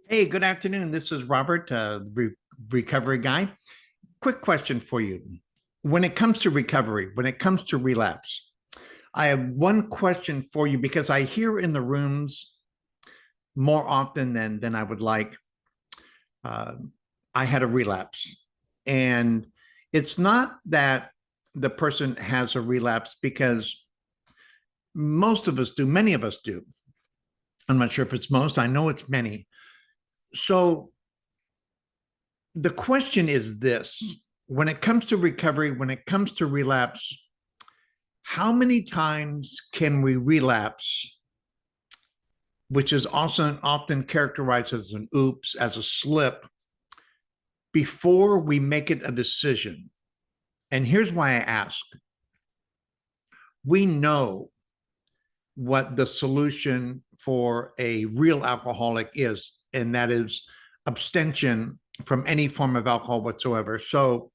Hey, good afternoon. This is Robert, recovery guy. Quick question for you. When it comes to recovery, when it comes to relapse, I have one question for you because I hear in the rooms more often than I would like. Uh, I had a relapse, and it's not that the person has a relapse because most of us do, many of us do. I'm not sure if it's most, I know it's many. So the question is this: when it comes to recovery, when it comes to relapse, how many times can we relapse, which is also often characterized as an oops, as a slip, before we make it a decision? And here's why I ask. We know what the solution for a real alcoholic is, and that is abstention from any form of alcohol whatsoever. So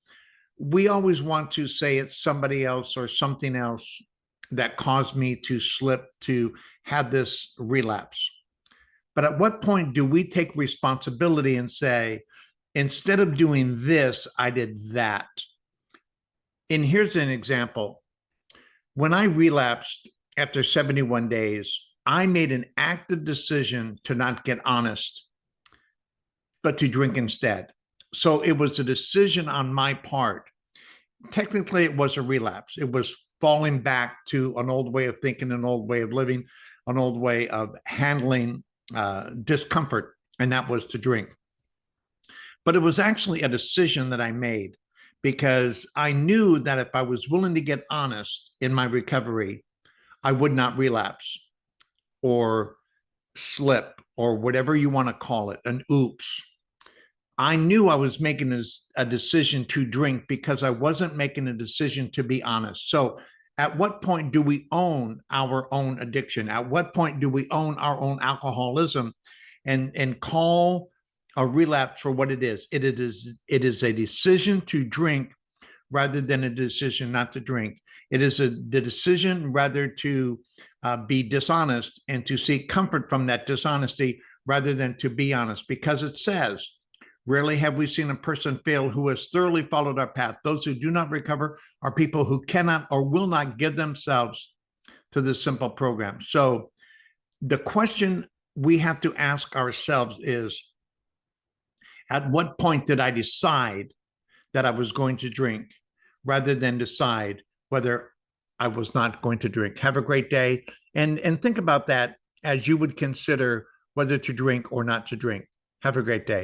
we always want to say it's somebody else or something else that caused me to slip, to have this relapse. But at what point do we take responsibility and say, instead of doing this, I did that? And here's an example. When I relapsed after 71 days, I made an active decision to not get honest, but to drink instead. So it was a decision on my part. Technically, it was a relapse. It was falling back to an old way of thinking, an old way of living, an old way of handling discomfort, and that was to drink. But it was actually a decision that I made because I knew that if I was willing to get honest in my recovery, I would not relapse or slip or whatever you want to call it, an oops. I knew I was making a decision to drink because I wasn't making a decision to be honest. So, at what point do we own our own addiction? At what point do we own our own alcoholism and call a relapse for what it is? It is a decision to drink rather than a decision not to drink. It is the decision rather to be dishonest and to seek comfort from that dishonesty rather than to be honest, because it says, rarely have we seen a person fail who has thoroughly followed our path. Those who do not recover are people who cannot or will not give themselves to this simple program. So the question we have to ask ourselves is, at what point did I decide that I was going to drink rather than decide whether I was not going to drink? Have a great day. And think about that as you would consider whether to drink or not to drink. Have a great day.